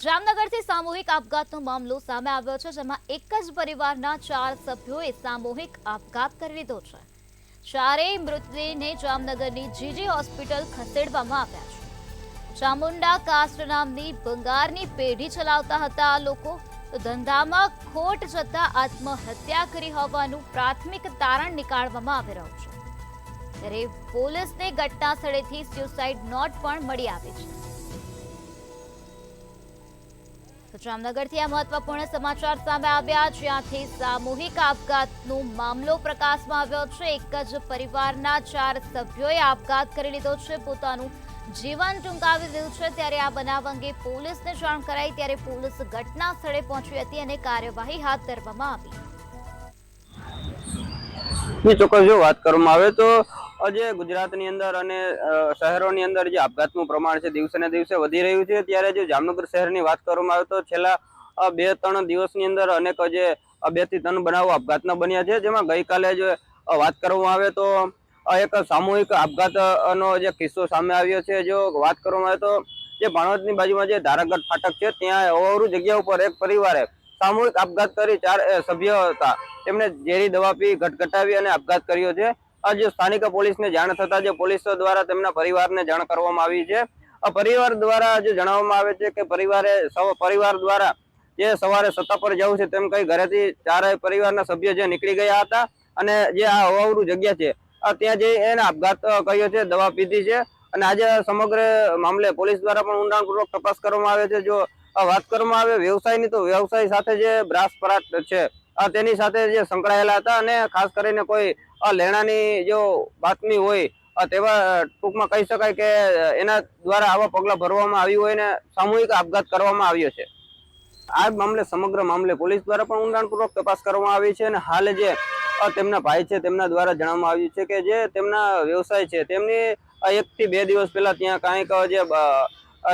જામનગરથી સામૂહિક આપઘાતનો મામલો સામે આવ્યો છે, જેમાં એક જ પરિવારના 4 સભ્યોએ સામૂહિક આપઘાત કરી લીધો છે। ચારેય મૃતદેહને જામનગરની જીજી હોસ્પિટલ ખસેડવામાં આવ્યા છે। ચામુંડા કાસ્ટ નામની ભંગારની પેઢી ચલાવતા હતા આ લોકો। તો ધંધામાં ખોટ જતા આત્મહત્યા કરી હોવાનું પ્રાથમિક તારણ નીકાળવામાં આવી રહ્યું છે। ત્યારે પોલીસને ઘટના સ્થળેથી સ્યુસાઇડ નોટ પણ મળી આવી છે। તો જામનગરથી આ મહત્વપૂર્ણ સમાચાર સામે આવ્યા, જ્યાંથી સામૂહિક આપઘાતનો મામલો પ્રકાશમાં આવ્યો છે। એક જ પરિવારના 4 સભ્યોએ આપઘાત કરી લીધો છે, પોતાનું જીવન ટૂંકાવી દીધું છે। ત્યારે આ બનાવ અંગે પોલીસને જાણ કરાઈ, ત્યારે પોલીસ ઘટના સ્થળે પહોંચી હતી અને કાર્યવાહી હાથ ધરવામાં આવી। ચોક્કસ જો વાત કરવામાં આવે તો આજે ગુજરાતની અંદર અને શહેરોની અંદર જે આપઘાતનું પ્રમાણ છે દિવસે ને દિવસે વધી રહ્યું છે। ત્યારે જો જામનગર શહેરની વાત કરવામાં આવે તો છેલ્લા 2-3 દિવસની અંદર અનેક જે 2 થી 3 બનાવો આપઘાતના બન્યા છે। જેમાં ગઈકાલે જ વાત કરવામાં આવે તો એક સામૂહિક આપઘાતનો જે કિસ્સો સામે આવ્યો છે। જો વાત કરવામાં આવે તો જે ભાણવડની બાજુમાં જે ધારાગઢ ફાટક છે ત્યાં અવાવરૂ જગ્યા ઉપર એક પરિવારે સામૂહિક આપઘાત કરી 4 સભ્યો હતા તેમણે ઝેરી દવા પી ઘટઘટાવી અને આપઘાત કર્યો છે। આજે સ્થાનિક પોલીસને જાણ થતા જે પોલીસ દ્વારા તેમના પરિવારને જાણ કરવામાં આવી છે। આ પરિવાર દ્વારા જે જણાવવામાં આવે છે કે પરિવાર દ્વારા જે સવારે સત્તા પર જવું છે તેમ કઈ ઘરેથી 4 પરિવારના સભ્યો જે નીકળી ગયા હતા અને જે આ અવાવરૂ જગ્યા છે ત્યાં જઈ એને આપઘાત કર્યો છે, દવા પીધી છે। અને આજે સમગ્ર મામલે પોલીસ દ્વારા પણ ઊંડાણપૂર્વક તપાસ કરવામાં આવે છે। જો વાત કરવામાં આવે વ્યવસાયની તો વ્યવસાય સાથે જે બ્રાસ પરાટ છે તેની સાથે જે સંકળાયેલા હતા અને ખાસ કરીને કોઈ લેણાની જો બાતમી હોય તેવા ટૂંકમાં કહી શકાય કે એના દ્વારા આવા પગલા ભરવામાં આવ્યું હોય ને સામૂહિક આપઘાત કરવામાં આવ્યો છે। આ મામલે સમગ્ર મામલે પોલીસ દ્વારા પણ ઊંડાણપૂર્વક તપાસ કરવામાં આવી છે અને હાલ જે તેમના ભાઈ છે તેમના દ્વારા જણાવવામાં આવ્યું છે કે જે તેમના વ્યવસાય છે તેમની 1 થી 2 દિવસ પહેલા ત્યાં કાંઈક જે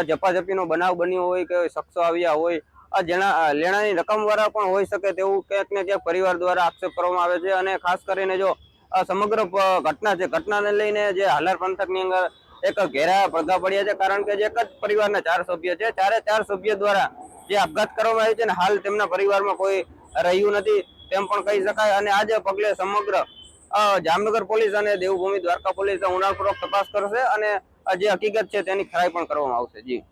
ઝપાઝપીનો બનાવ બન્યો હોય કે શખ્સો આવ્યા હોય જેના લેણાની રકમ વાળા પણ હોઈ શકે તેવું ક્યાંક ને ક્યાંક પરિવાર દ્વારા આક્ષેપ કરવામાં આવે છે। અને ખાસ કરીને જો સમગ્ર ઘટના છે ઘટનાને લઈને જે હાલાર પંથકની અંદર એક ઘેરા પડઘા પડ્યા છે, કારણ કે જે એક જ પરિવારના 4 સભ્ય છે, 4 સભ્ય દ્વારા જે આપઘાત કરવામાં આવ્યો છે અને હાલ તેમના પરિવારમાં કોઈ રહ્યું નથી તેમ પણ કહી શકાય। અને આજે પગલે સમગ્ર જામનગર પોલીસ અને દેવભૂમિ દ્વારકા પોલીસ ઊંડાણપૂર્વક તપાસ કરશે અને જે હકીકત છે તેની ખરાઈ પણ કરવામાં આવશે। જી।